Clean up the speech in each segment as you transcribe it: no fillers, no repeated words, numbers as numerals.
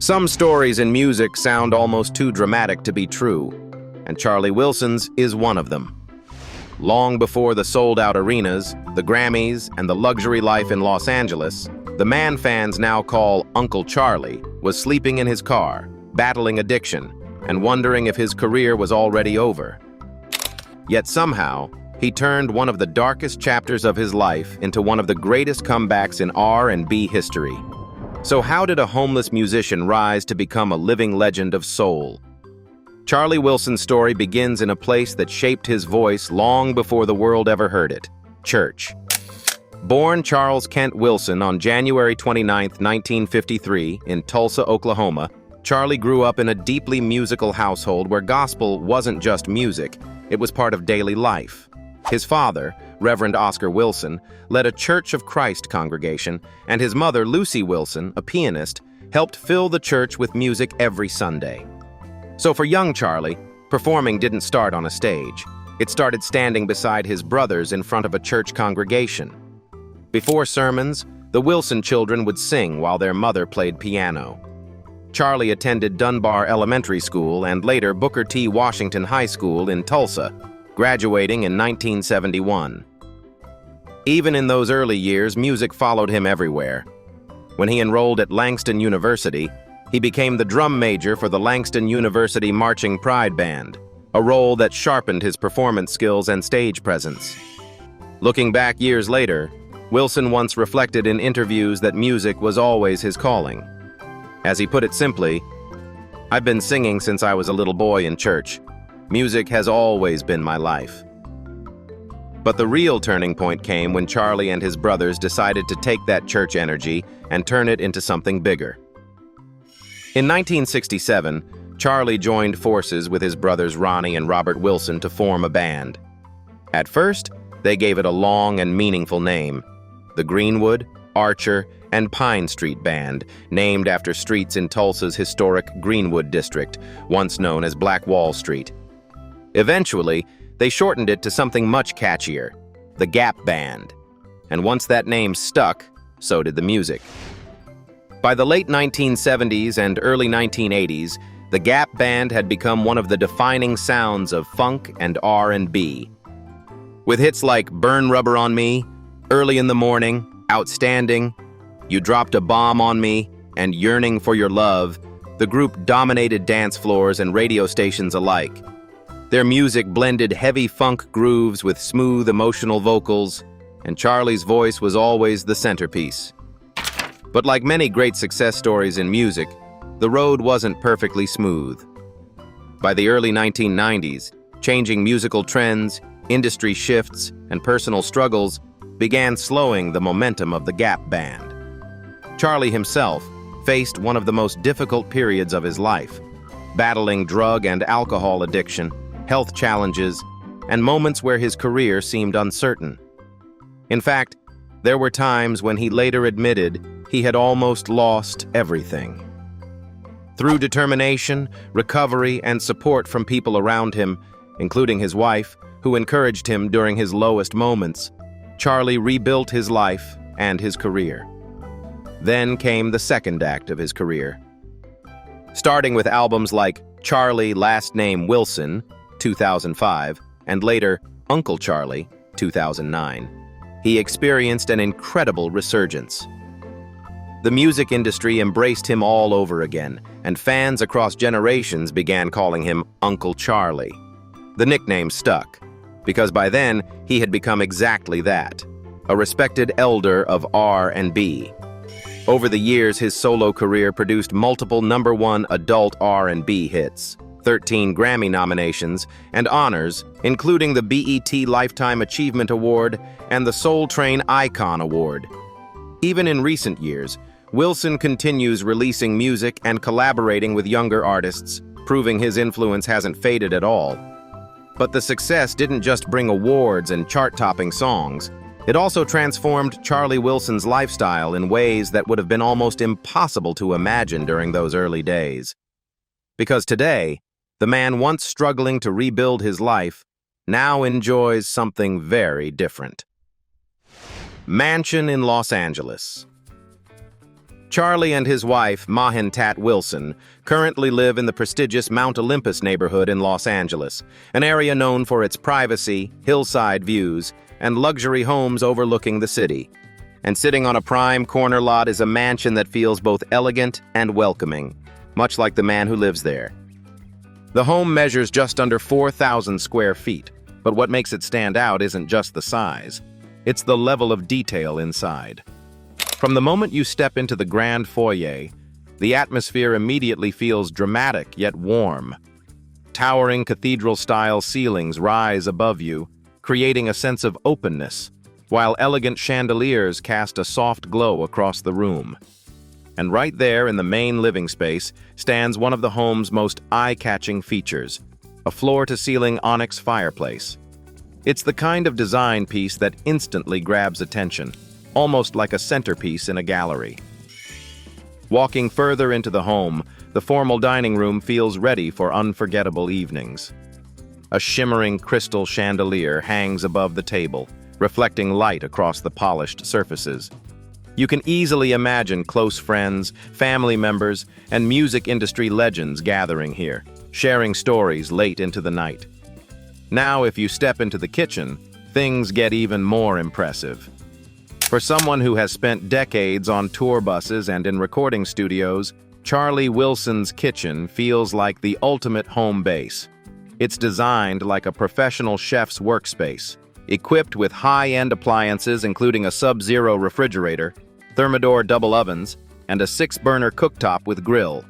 Some stories in music sound almost too dramatic to be true, and Charlie Wilson's is one of them. Long before the sold-out arenas, the Grammys, and the luxury life in Los Angeles, the man fans now call Uncle Charlie was sleeping in his car, battling addiction, and wondering if his career was already over. Yet somehow, he turned one of the darkest chapters of his life into one of the greatest comebacks in R&B history. So how did a homeless musician rise to become a living legend of soul? Charlie Wilson's story begins in a place that shaped his voice long before the world ever heard it: church. Born Charles Kent Wilson on January 29, 1953, in Tulsa, Oklahoma, Charlie grew up in a deeply musical household where gospel wasn't just music, it was part of daily life. His father, Reverend Oscar Wilson, led a Church of Christ congregation, and his mother, Lucy Wilson, a pianist, helped fill the church with music every Sunday. So for young Charlie, performing didn't start on a stage. It started standing beside his brothers in front of a church congregation. Before sermons, the Wilson children would sing while their mother played piano. Charlie attended Dunbar Elementary School and later Booker T. Washington High School in Tulsa, graduating in 1971. Even in those early years, music followed him everywhere. When he enrolled at Langston University, he became the drum major for the Langston University Marching Pride Band, a role that sharpened his performance skills and stage presence. Looking back years later, Wilson once reflected in interviews that music was always his calling. As he put it simply, "I've been singing since I was a little boy in church. Music has always been my life." But the real turning point came when Charlie and his brothers decided to take that church energy and turn it into something bigger. In 1967, Charlie joined forces with his brothers Ronnie and Robert Wilson to form a band. At first, they gave it a long and meaningful name: the Greenwood, Archer, and Pine Street Band, named after streets in Tulsa's historic Greenwood district, once known as Black Wall Street. Eventually, they shortened it to something much catchier: the Gap Band. And once that name stuck, so did the music. By the late 1970s and early 1980s, the Gap Band had become one of the defining sounds of funk and R&B. With hits like Burn Rubber on Me, Early in the Morning, Outstanding, You Dropped a Bomb on Me, and Yearning for Your Love, the group dominated dance floors and radio stations alike. Their music blended heavy funk grooves with smooth, emotional vocals, and Charlie's voice was always the centerpiece. But like many great success stories in music, the road wasn't perfectly smooth. By the early 1990s, changing musical trends, industry shifts, and personal struggles began slowing the momentum of the Gap Band. Charlie himself faced one of the most difficult periods of his life, battling drug and alcohol addiction, health challenges, and moments where his career seemed uncertain. In fact, there were times when he later admitted he had almost lost everything. Through determination, recovery, and support from people around him, including his wife, who encouraged him during his lowest moments, Charlie rebuilt his life and his career. Then came the second act of his career. Starting with albums like Charlie Last Name Wilson, 2005, and later Uncle Charlie, 2009, he experienced an incredible resurgence. The music industry embraced him all over again, and fans across generations began calling him Uncle Charlie. The nickname stuck, because by then he had become exactly that, a respected elder of R&B. Over the years, his solo career produced multiple #1 adult R&B hits, 13 Grammy nominations, and honors, including the BET Lifetime Achievement Award and the Soul Train Icon Award. Even in recent years, Wilson continues releasing music and collaborating with younger artists, proving his influence hasn't faded at all. But the success didn't just bring awards and chart-topping songs. It also transformed Charlie Wilson's lifestyle in ways that would have been almost impossible to imagine during those early days. Because today, the man once struggling to rebuild his life now enjoys something very different. Mansion in Los Angeles. Charlie and his wife, Mahintat Wilson, currently live in the prestigious Mount Olympus neighborhood in Los Angeles, an area known for its privacy, hillside views, and luxury homes overlooking the city. And sitting on a prime corner lot is a mansion that feels both elegant and welcoming, much like the man who lives there. The home measures just under 4,000 square feet, but what makes it stand out isn't just the size. It's the level of detail inside. From the moment you step into the grand foyer, the atmosphere immediately feels dramatic yet warm. Towering cathedral-style ceilings rise above you, creating a sense of openness, while elegant chandeliers cast a soft glow across the room. And right there in the main living space stands one of the home's most eye-catching features, a floor-to-ceiling onyx fireplace. It's the kind of design piece that instantly grabs attention, almost like a centerpiece in a gallery. Walking further into the home, the formal dining room feels ready for unforgettable evenings. A shimmering crystal chandelier hangs above the table, reflecting light across the polished surfaces. You can easily imagine close friends, family members, and music industry legends gathering here, sharing stories late into the night. Now, if you step into the kitchen, things get even more impressive. For someone who has spent decades on tour buses and in recording studios, Charlie Wilson's kitchen feels like the ultimate home base. It's designed like a professional chef's workspace, equipped with high-end appliances including a Sub-Zero refrigerator, Thermador double ovens, and a 6-burner cooktop with grill.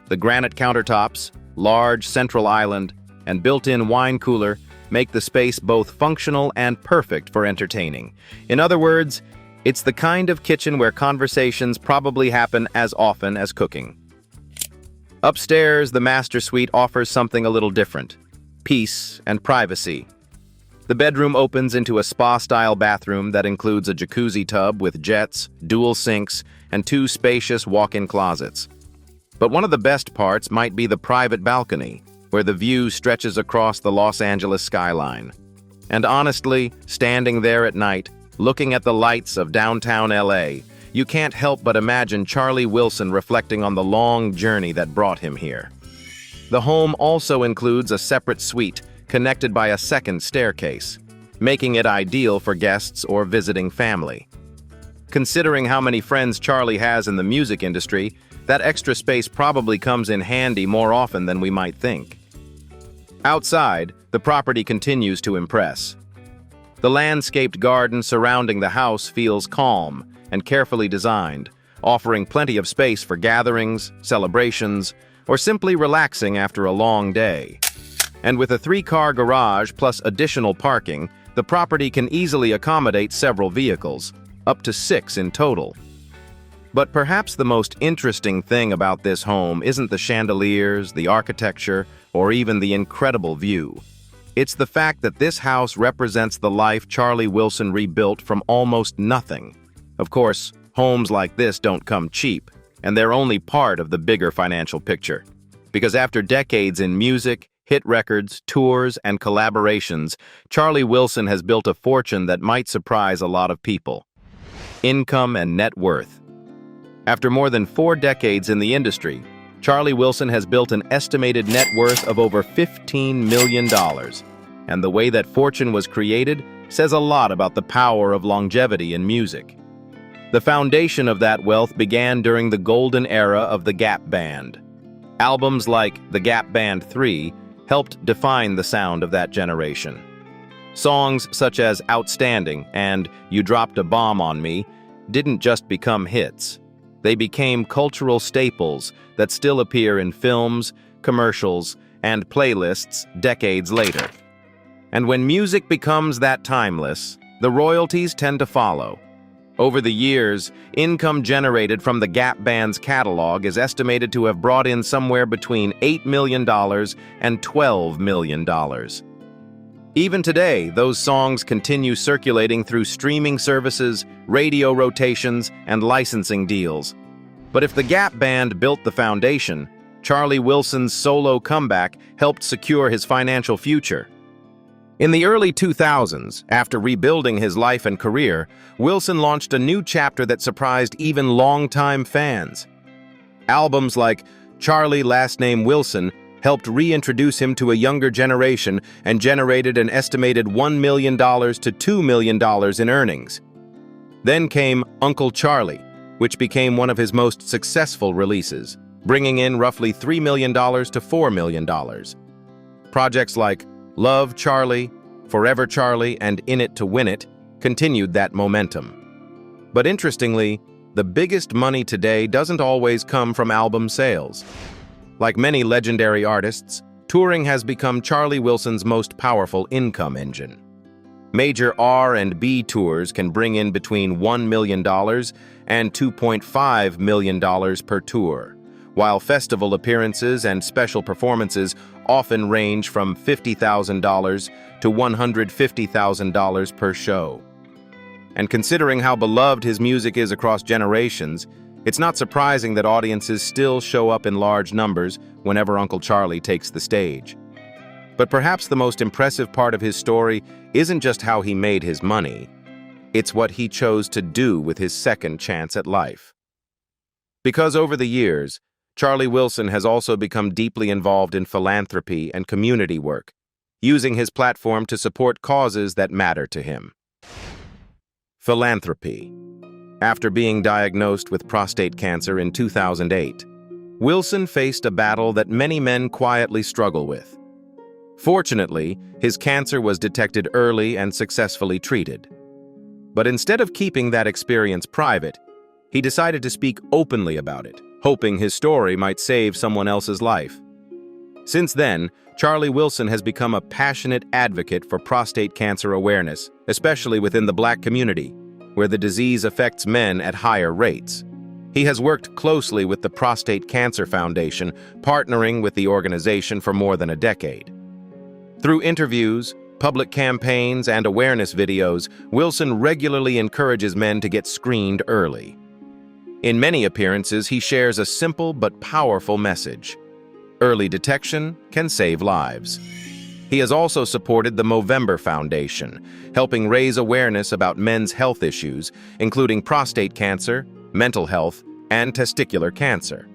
The granite countertops, large central island, and built-in wine cooler make the space both functional and perfect for entertaining. In other words, it's the kind of kitchen where conversations probably happen as often as cooking. Upstairs, the master suite offers something a little different: peace and privacy. The bedroom opens into a spa-style bathroom that includes a jacuzzi tub with jets, dual sinks, and 2 spacious walk-in closets. But one of the best parts might be the private balcony, where the view stretches across the Los Angeles skyline. And honestly, standing there at night, looking at the lights of downtown LA, you can't help but imagine Charlie Wilson reflecting on the long journey that brought him here. The home also includes a separate suite connected by a second staircase, making it ideal for guests or visiting family. Considering how many friends Charlie has in the music industry, that extra space probably comes in handy more often than we might think. Outside, the property continues to impress. The landscaped garden surrounding the house feels calm and carefully designed, offering plenty of space for gatherings, celebrations, or simply relaxing after a long day. And with a 3-car garage plus additional parking, the property can easily accommodate several vehicles, up to 6 in total. But perhaps the most interesting thing about this home isn't the chandeliers, the architecture, or even the incredible view. It's the fact that this house represents the life Charlie Wilson rebuilt from almost nothing. Of course, homes like this don't come cheap, and they're only part of the bigger financial picture. Because after decades in music, hit records, tours, and collaborations, Charlie Wilson has built a fortune that might surprise a lot of people. Income and net worth. After more than 4 decades in the industry, Charlie Wilson has built an estimated net worth of over $15 million. And the way that fortune was created says a lot about the power of longevity in music. The foundation of that wealth began during the golden era of the Gap Band. Albums like The Gap Band 3 helped define the sound of that generation. Songs such as Outstanding and You Dropped a Bomb on Me didn't just become hits. They became cultural staples that still appear in films, commercials, and playlists decades later. And when music becomes that timeless, the royalties tend to follow. Over the years, income generated from the Gap Band's catalog is estimated to have brought in somewhere between $8 million and $12 million. Even today, those songs continue circulating through streaming services, radio rotations, and licensing deals. But if the Gap Band built the foundation, Charlie Wilson's solo comeback helped secure his financial future. In the early 2000s, after rebuilding his life and career, Wilson launched a new chapter that surprised even longtime fans. Albums like Charlie Last Name Wilson helped reintroduce him to a younger generation and generated an estimated $1 million to $2 million in earnings. Then came Uncle Charlie, which became one of his most successful releases, bringing in roughly $3 million to $4 million. Projects like Love Charlie, Forever Charlie, and In It to Win It continued that momentum. But interestingly, the biggest money today doesn't always come from album sales. Like many legendary artists, touring has become Charlie Wilson's most powerful income engine. Major R&B tours can bring in between $1 million and $2.5 million per tour, while festival appearances and special performances often range from $50,000 to $150,000 per show. And considering how beloved his music is across generations, it's not surprising that audiences still show up in large numbers whenever Uncle Charlie takes the stage. But perhaps the most impressive part of his story isn't just how he made his money, it's what he chose to do with his second chance at life. Because over the years, Charlie Wilson has also become deeply involved in philanthropy and community work, using his platform to support causes that matter to him. Philanthropy. After being diagnosed with prostate cancer in 2008, Wilson faced a battle that many men quietly struggle with. Fortunately, his cancer was detected early and successfully treated. But instead of keeping that experience private, he decided to speak openly about it, hoping his story might save someone else's life. Since then, Charlie Wilson has become a passionate advocate for prostate cancer awareness, especially within the Black community, where the disease affects men at higher rates. He has worked closely with the Prostate Cancer Foundation, partnering with the organization for more than a decade. Through interviews, public campaigns, and awareness videos, Wilson regularly encourages men to get screened early. In many appearances, he shares a simple but powerful message. Early detection can save lives. He has also supported the Movember Foundation, helping raise awareness about men's health issues, including prostate cancer, mental health, and testicular cancer.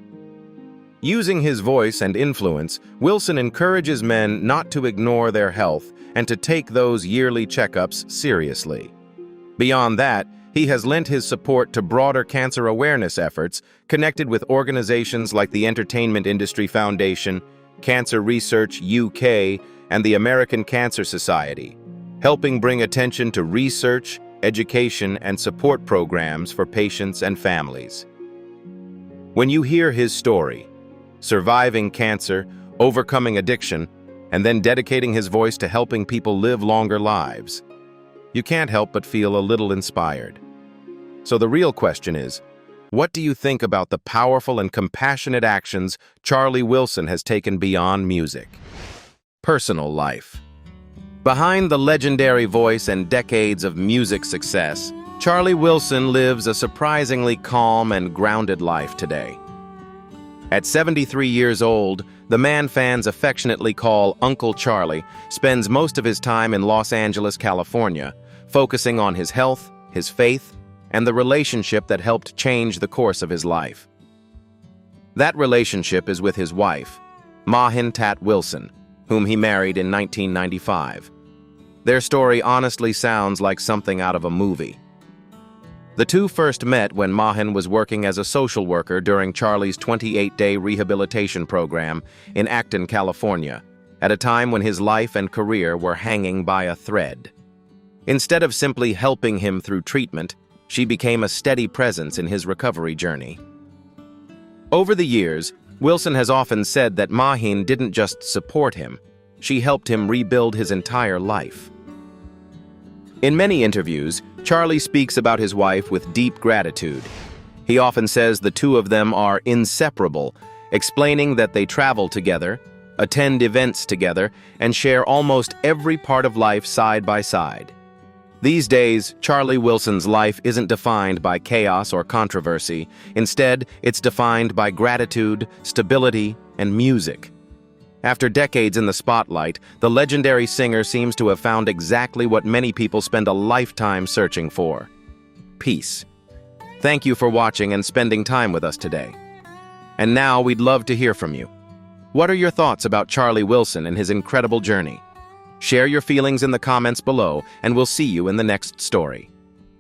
Using his voice and influence, Wilson encourages men not to ignore their health and to take those yearly checkups seriously. Beyond that, he has lent his support to broader cancer awareness efforts connected with organizations like the Entertainment Industry Foundation, Cancer Research UK, and the American Cancer Society, helping bring attention to research, education, and support programs for patients and families. When you hear his story, surviving cancer, overcoming addiction, and then dedicating his voice to helping people live longer lives, you can't help but feel a little inspired. So the real question is, what do you think about the powerful and compassionate actions Charlie Wilson has taken beyond music? Personal life. Behind the legendary voice and decades of music success, Charlie Wilson lives a surprisingly calm and grounded life today. At 73 years old, the man fans affectionately call Uncle Charlie spends most of his time in Los Angeles, California, focusing on his health, his faith, and the relationship that helped change the course of his life. That relationship is with his wife, Mahin Tat Wilson, whom he married in 1995. Their story honestly sounds like something out of a movie. The two first met when Mahin was working as a social worker during Charlie's 28-day rehabilitation program in Acton, California, at a time when his life and career were hanging by a thread. Instead of simply helping him through treatment, she became a steady presence in his recovery journey. Over the years, Wilson has often said that Mahin didn't just support him, she helped him rebuild his entire life. In many interviews, Charlie speaks about his wife with deep gratitude. He often says the two of them are inseparable, explaining that they travel together, attend events together, and share almost every part of life side by side. These days, Charlie Wilson's life isn't defined by chaos or controversy. Instead, it's defined by gratitude, stability, and music. After decades in the spotlight, the legendary singer seems to have found exactly what many people spend a lifetime searching for: peace. Thank you for watching and spending time with us today. And now we'd love to hear from you. What are your thoughts about Charlie Wilson and his incredible journey? Share your feelings in the comments below, and we'll see you in the next story.